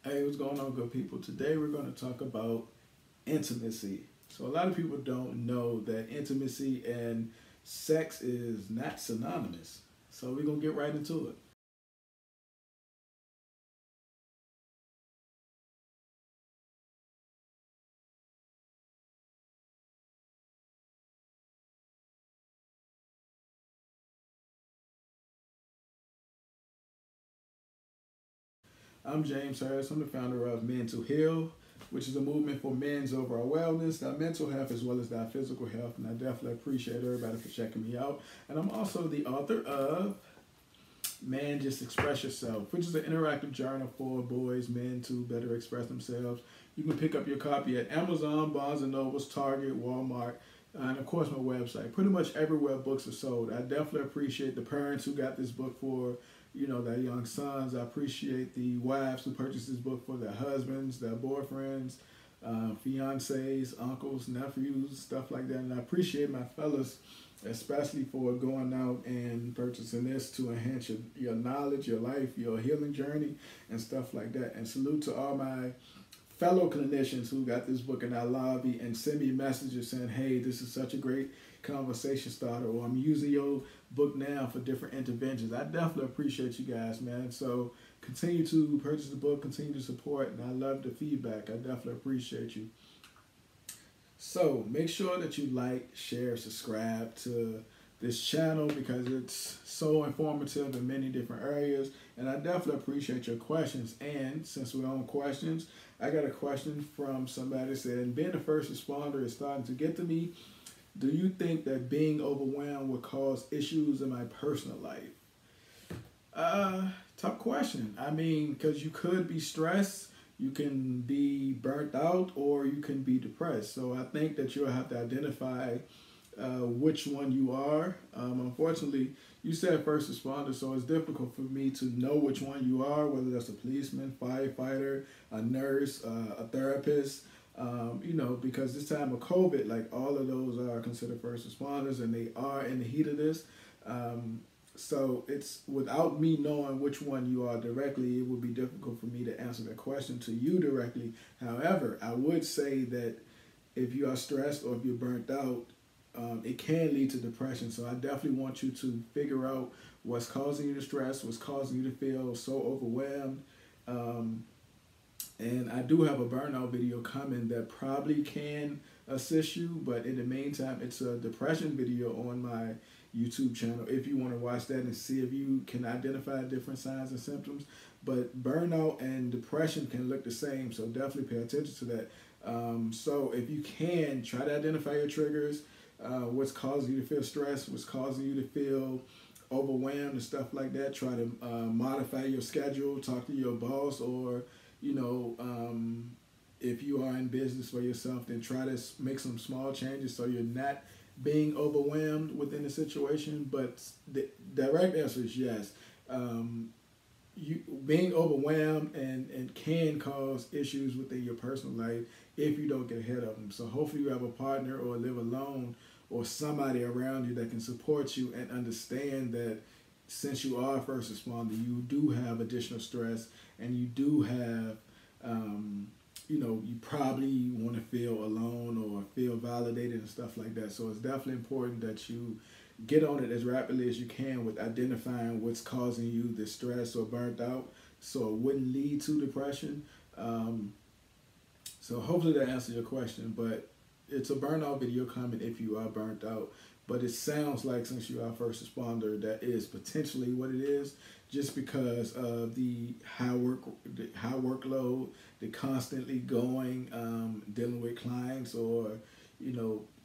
Hey, what's going on, good people? Today we're going to talk about intimacy. So, a lot of people don't know that intimacy and sex is not synonymous. So, we're going to get right into it. I'm James Harris. I'm the founder of Men to Heal, which is a movement for men's overall wellness, our mental health, as well as our physical health. And I definitely appreciate everybody for checking me out. And I'm also the author of Man, Just Express Yourself, which is an interactive journal for boys, men to better express themselves. You can pick up your copy at Amazon, Barnes& and Nobles, Target, Walmart, and of course my website. Pretty much everywhere books are sold. I definitely appreciate the parents who got this book for, their young sons. I appreciate the wives who purchased this book for their husbands, their boyfriends, fiancés, uncles, nephews, stuff like that. And I appreciate my fellas, especially for going out and purchasing this to enhance your knowledge, your life, your healing journey, and stuff like that. And salute to all my fellow clinicians who got this book in our lobby and send me messages saying, hey, this is such a great conversation starter, or I'm using your book now for different interventions. I definitely appreciate you guys, man. So continue to purchase the book, continue to support, and I love the feedback. I definitely appreciate you. So make sure that you like, share, subscribe to this channel because it's so informative in many different areas. And I definitely appreciate your questions. And since we're on questions, I got a question from somebody saying, being a first responder is starting to get to me. Do you think that being overwhelmed would cause issues in my personal life? Tough question. I mean, because you could be stressed, you can be burnt out, or you can be depressed. So I think that you'll have to identify which one you are. Unfortunately, you said first responder, so it's difficult for me to know which one you are, whether that's a policeman, firefighter, a nurse, a therapist. Because this time of COVID, like all of those are considered first responders, and they are in the heat of this. So it's without me knowing which one you are directly, it would be difficult for me to answer that question to you directly. However, I would say that if you are stressed or if you're burnt out, it can lead to depression. So I definitely want you to figure out what's causing you to stress, what's causing you to feel so overwhelmed. And I do have a burnout video coming that probably can assist you, but in the meantime, it's a depression video on my YouTube channel if you want to watch that and see if you can identify different signs and symptoms. But burnout and depression can look the same, so definitely pay attention to that. So if you can, try to identify your triggers, what's causing you to feel stressed, what's causing you to feel overwhelmed and stuff like that. Try to modify your schedule, talk to your boss, or if you are in business for yourself, then try to make some small changes so you're not being overwhelmed within the situation. But the direct answer is yes. You being overwhelmed and can cause issues within your personal life if you don't get ahead of them. So hopefully you have a partner or live alone or somebody around you that can support you and understand that since you are a first responder, you do have additional stress and you do have, you probably want to feel alone or feel validated and stuff like that. So it's definitely important that you get on it as rapidly as you can with identifying what's causing you the stress or burnt out so it wouldn't lead to depression. So hopefully that answers your question, but it's a burnout video coming if you are burnt out. But it sounds like since you are a first responder, that is potentially what it is, just because of the high workload, the constantly going, dealing with clients or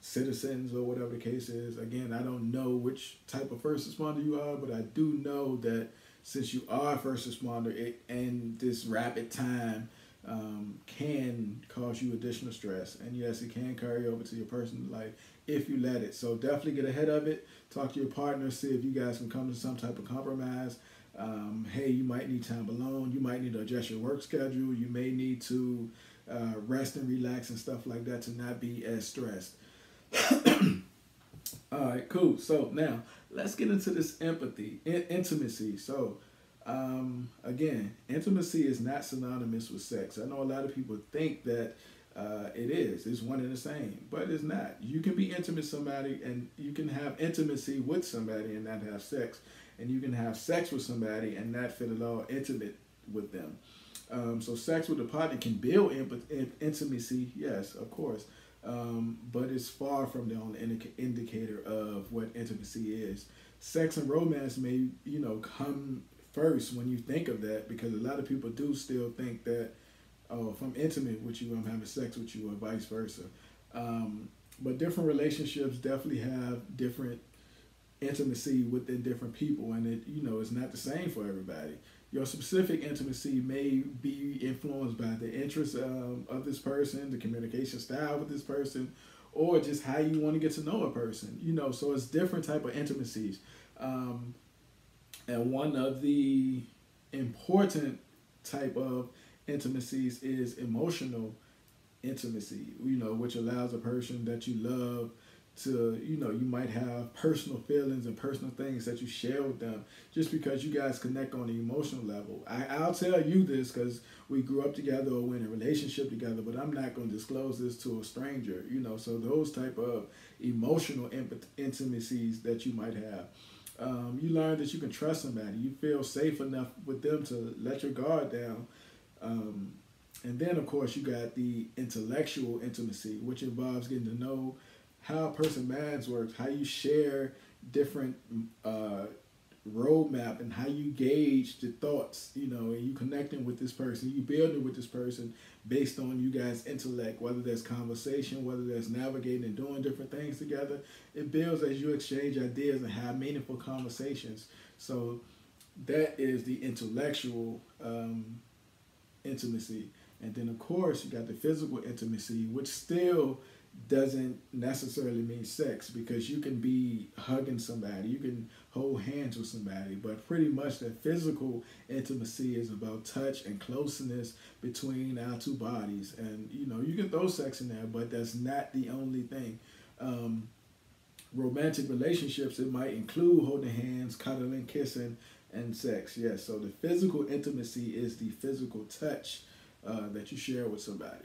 citizens or whatever the case is. Again, I don't know which type of first responder you are, but I do know that since you are a first responder, and this rapid time can cause you additional stress. And yes, it can carry over to your personal life if you let it. So definitely get ahead of it. Talk to your partner, see if you guys can come to some type of compromise. Hey, you might need time alone. You might need to adjust your work schedule. You may need to rest and relax and stuff like that to not be as stressed. All right, cool. So now let's get into this intimacy. So Again, intimacy is not synonymous with sex. I know a lot of people think that it is. It's one and the same, but it's not. You can be intimate with somebody, and you can have intimacy with somebody and not have sex, and you can have sex with somebody and not feel at all intimate with them. So sex with a partner can build intimacy, yes, of course, but it's far from the only indicator of what intimacy is. Sex and romance may, come first when you think of that, because a lot of people do still think that, oh, if I'm intimate with you, I'm having sex with you, or vice versa. But different relationships definitely have different intimacy within different people, and it's not the same for everybody. Your specific intimacy may be influenced by the interests of this person, the communication style with this person, or just how you want to get to know a person. So it's different type of intimacies. And one of the important type of intimacies is emotional intimacy, which allows a person that you love to, you might have personal feelings and personal things that you share with them just because you guys connect on the emotional level. I'll tell you this because we grew up together or we're in a relationship together, but I'm not going to disclose this to a stranger, so those type of emotional intimacies that you might have. You learn that you can trust somebody. You feel safe enough with them to let your guard down. And then, of course, you got the intellectual intimacy, which involves getting to know how a person's mind works, how you share different roadmap, and how you gauge the thoughts, and you connecting with this person, you building with this person based on you guys' intellect, whether there's conversation, whether there's navigating and doing different things together. It builds as you exchange ideas and have meaningful conversations. So that is the intellectual intimacy. And then, of course, you got the physical intimacy, which still doesn't necessarily mean sex, because you can be hugging somebody, you can hold hands with somebody, but pretty much that physical intimacy is about touch and closeness between our two bodies. And you can throw sex in there, but that's not the only thing. Romantic relationships, it might include holding hands, cuddling, kissing, and sex. Yes, so the physical intimacy is the physical touch that you share with somebody.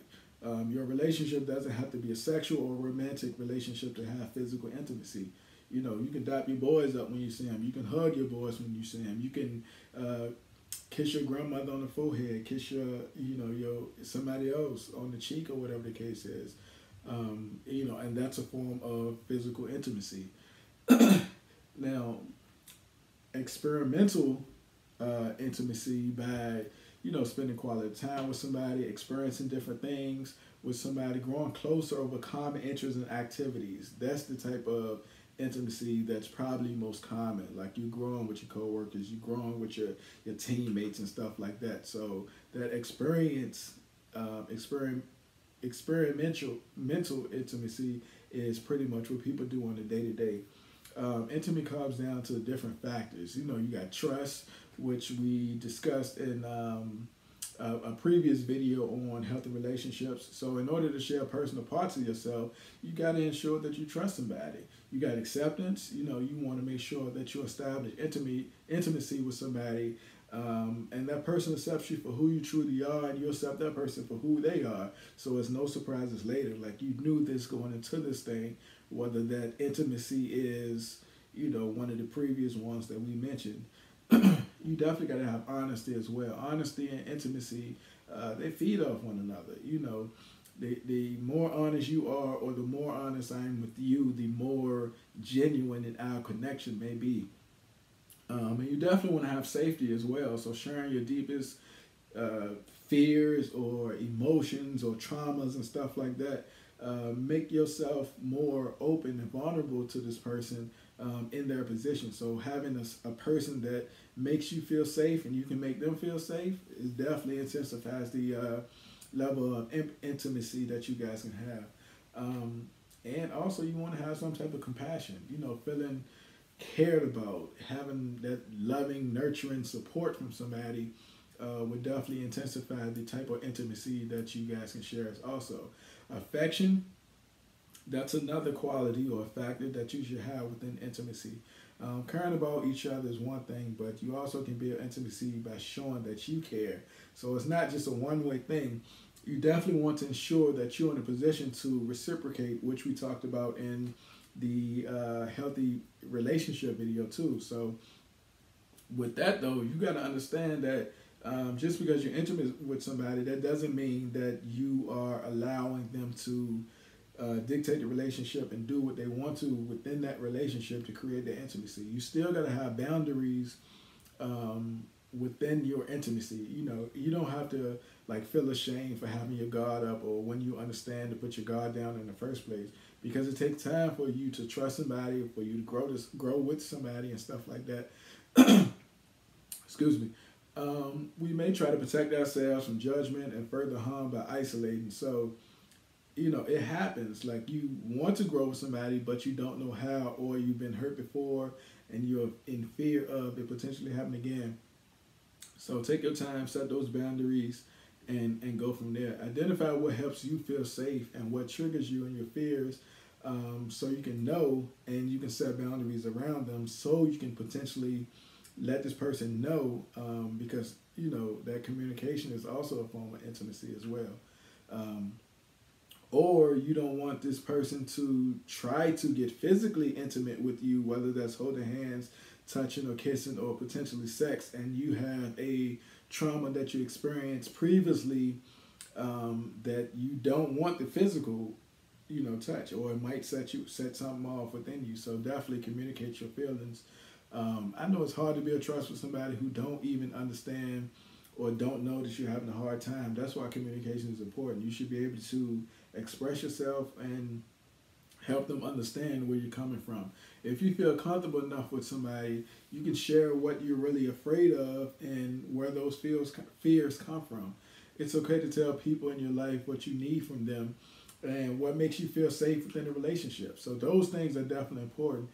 Your relationship doesn't have to be a sexual or romantic relationship to have physical intimacy. You can dap your boys up when you see them. You can hug your boys when you see them. You can kiss your grandmother on the forehead, kiss your somebody else on the cheek, or whatever the case is. And that's a form of physical intimacy. Now, experimental intimacy by spending quality time with somebody, experiencing different things with somebody, growing closer over common interests and activities. That's the type of intimacy that's probably most common. Like you growing with your coworkers, you growing with your teammates and stuff like that. So that experimental mental intimacy is pretty much what people do on a day-to-day. Intimacy comes down to different factors. You got trust, which we discussed in a previous video on healthy relationships. So in order to share personal parts of yourself, you got to ensure that you trust somebody. You got acceptance. You want to make sure that you establish intimacy with somebody, and that person accepts you for who you truly are, and you accept that person for who they are. So it's no surprises later. Like you knew this going into this thing, whether that intimacy is, one of the previous ones that we mentioned. You definitely got to have honesty as well. Honesty and intimacy, they feed off one another. The more honest you are, or the more honest I am with you, the more genuine our connection may be. And you definitely want to have safety as well. So sharing your deepest fears or emotions or traumas and stuff like that, make yourself more open and vulnerable to this person in their position. So having a person that makes you feel safe and you can make them feel safe is definitely intensifies the level of intimacy that you guys can have. And also you want to have some type of compassion, feeling cared about, having that loving, nurturing support from somebody would definitely intensify the type of intimacy that you guys can share. Also, affection, that's another quality or a factor that you should have within intimacy. Caring about each other is one thing, but you also can build intimacy by showing that you care. So it's not just a one-way thing. You definitely want to ensure that you're in a position to reciprocate, which we talked about in the healthy relationship video too. So with that though, you got to understand that just because you're intimate with somebody, that doesn't mean that you are allowing them to dictate the relationship and do what they want to within that relationship to create the intimacy. You still got to have boundaries within your intimacy. You know, you don't have to like feel ashamed for having your guard up, or when you understand to put your guard down in the first place, because it takes time for you to trust somebody, for you to grow with somebody and stuff like that. Excuse me. We may try to protect ourselves from judgment and further harm by isolating. So, you know, it happens. Like, you want to grow with somebody, but you don't know how, or you've been hurt before and you're in fear of it potentially happening again. So take your time, set those boundaries, and go from there. Identify what helps you feel safe and what triggers you and your fears, so you can know and you can set boundaries around them, so you can potentially let this person know, because, you know, that communication is also a form of intimacy as well. Or you don't want this person to try to get physically intimate with you, whether that's holding hands, touching or kissing, or potentially sex, and you have a trauma that you experienced previously, that you don't want the physical, you know, touch, or it might set something off within you. So definitely communicate your feelings. I know it's hard to build trust with somebody who don't even understand or don't know that you're having a hard time. That's why communication is important. You should be able to express yourself and help them understand where you're coming from. If you feel comfortable enough with somebody, you can share what you're really afraid of and where those fears come from. It's okay to tell people in your life what you need from them and what makes you feel safe within a relationship. So those things are definitely important.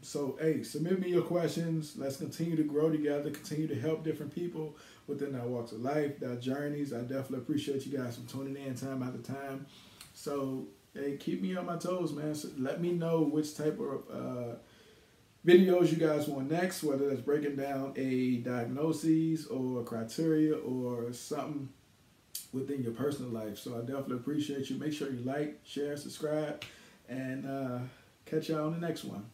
So, hey, submit me your questions. Let's continue to grow together, continue to help different people within our walks of life, their journeys. I definitely appreciate you guys for tuning in time after time. So, hey, keep me on my toes, man. So let me know which type of videos you guys want next, whether that's breaking down a diagnosis or criteria or something within your personal life. So I definitely appreciate you. Make sure you like, share, subscribe, and catch y'all on the next one.